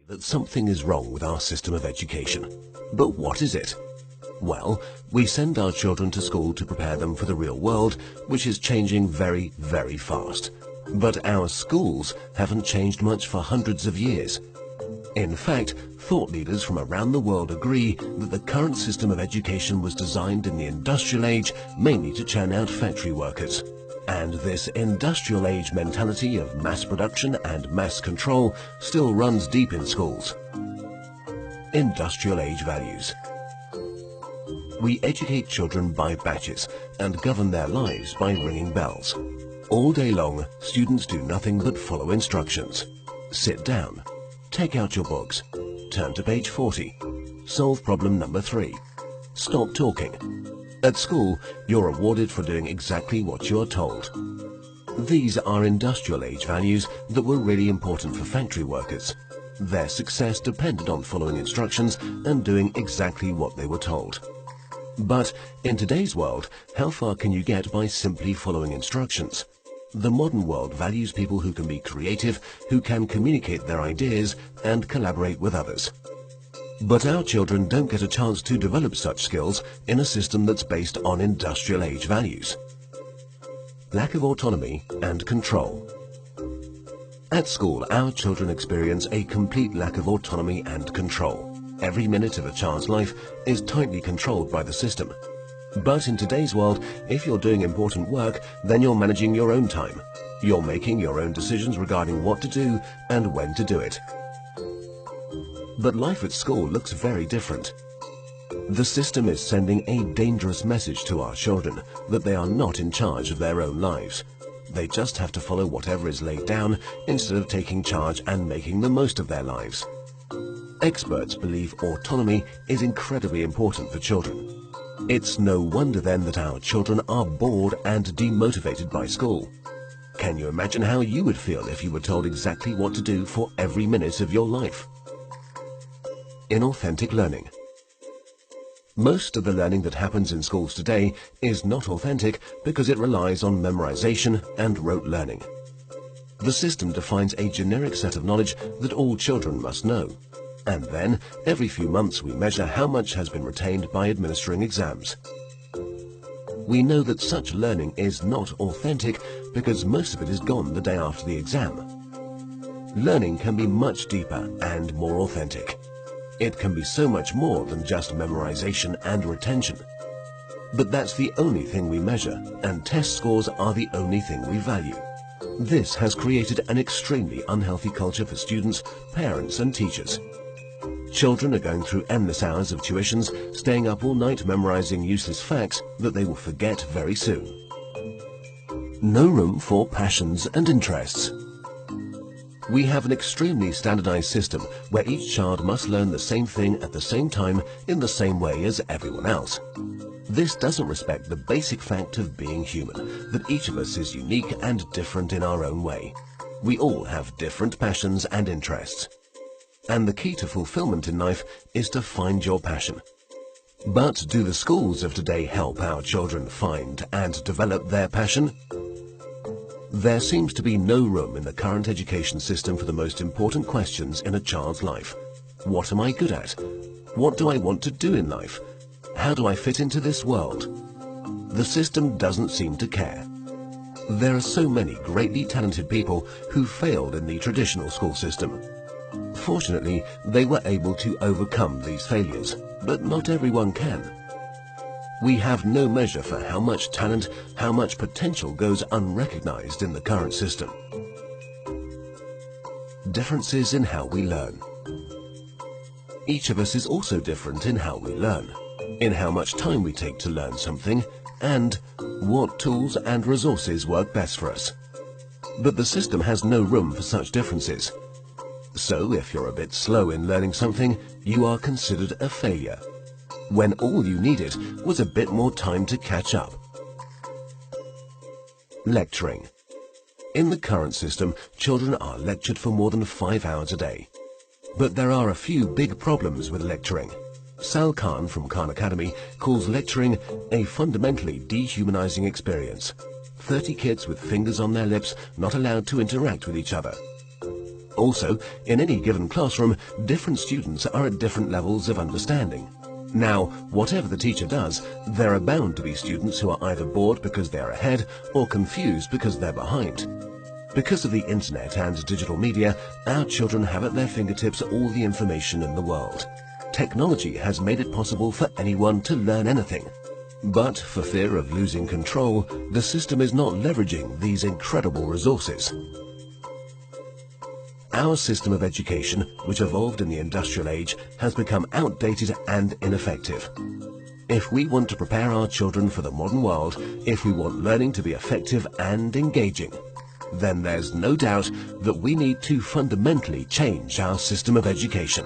that something is wrong with our system of education. But what is it? Well, we send our children to school to prepare them for the real world, which is changing very, very fast. But our schools haven't changed much for hundreds of years. In fact, thought leaders from around the world agree that the current system of education was designed in the industrial age mainly to churn out factory workers. And this industrial age mentality of mass production and mass control still runs deep in schools. Industrial age values. We educate children by batches and govern their lives by ringing bells. All day long, students do nothing but follow instructions. Sit down. Take out your books. Turn to page 40. Solve problem number 3. Stop talking. At school, you're rewarded for doing exactly what you're told. These are industrial age values that were really important for factory workers. Their success depended on following instructions and doing exactly what they were told. But in today's world, how far can you get by simply following instructions? The modern world values people who can be creative, who can communicate their ideas and collaborate with others. But our children don't get a chance to develop such skills in a system that's based on industrial age values. Lack of autonomy and control. At school, our children experience a complete lack of autonomy and control. Every minute of a child's life is tightly controlled by the system. But in today's world, if you're doing important work, then you're managing your own time. You're making your own decisions regarding what to do and when to do it. But life at school looks very different. The system is sending a dangerous message to our children that they are not in charge of their own lives. They just have to follow whatever is laid down instead of taking charge and making the most of their lives. Experts believe autonomy is incredibly important for children. It's no wonder then that our children are bored and demotivated by school. Can you imagine how you would feel if you were told exactly what to do for every minute of your life? Inauthentic learning. Most of the learning that happens in schools today is not authentic because it relies on memorization and rote learning. The system defines a generic set of knowledge that all children must know. And then, every few months we measure how much has been retained by administering exams. We know that such learning is not authentic because most of it is gone the day after the exam. Learning can be much deeper and more authentic. It can be so much more than just memorization and retention. But that's the only thing we measure, and test scores are the only thing we value. This has created an extremely unhealthy culture for students, parents and teachers. Children are going through endless hours of tuitions, staying up all night memorizing useless facts that they will forget very soon. No room for passions and interests. We have an extremely standardized system where each child must learn the same thing at the same time in the same way as everyone else. This doesn't respect the basic fact of being human, that each of us is unique and different in our own way. We all have different passions and interests. And the key to fulfillment in life is to find your passion. But do the schools of today help our children find and develop their passion? There seems to be no room in the current education system for the most important questions in a child's life. What am I good at? What do I want to do in life? How do I fit into this world? The system doesn't seem to care. There are so many greatly talented people who failed in the traditional school system. Fortunately, they were able to overcome these failures, but not everyone can. We have no measure for how much talent, how much potential goes unrecognized in the current system. Differences in how we learn. Each of us is also different in how we learn, in how much time we take to learn something, and what tools and resources work best for us. But the system has no room for such differences. So if you're a bit slow in learning something, you are considered a failure, when all you needed was a bit more time to catch up. Lecturing. In the current system, children are lectured for more than 5 hours a day. But there are a few big problems with lecturing. Sal Khan from Khan Academy calls lecturing a fundamentally dehumanizing experience. 30 kids with fingers on their lips, not allowed to interact with each other. Also, in any given classroom, different students are at different levels of understanding. Now, whatever the teacher does, there are bound to be students who are either bored because they're ahead or confused because they're behind. Because of the internet and digital media, our children have at their fingertips all the information in the world. Technology has made it possible for anyone to learn anything. But for fear of losing control, the system is not leveraging these incredible resources. Our system of education, which evolved in the industrial age, has become outdated and ineffective. If we want to prepare our children for the modern world, if we want learning to be effective and engaging, then there's no doubt that we need to fundamentally change our system of education.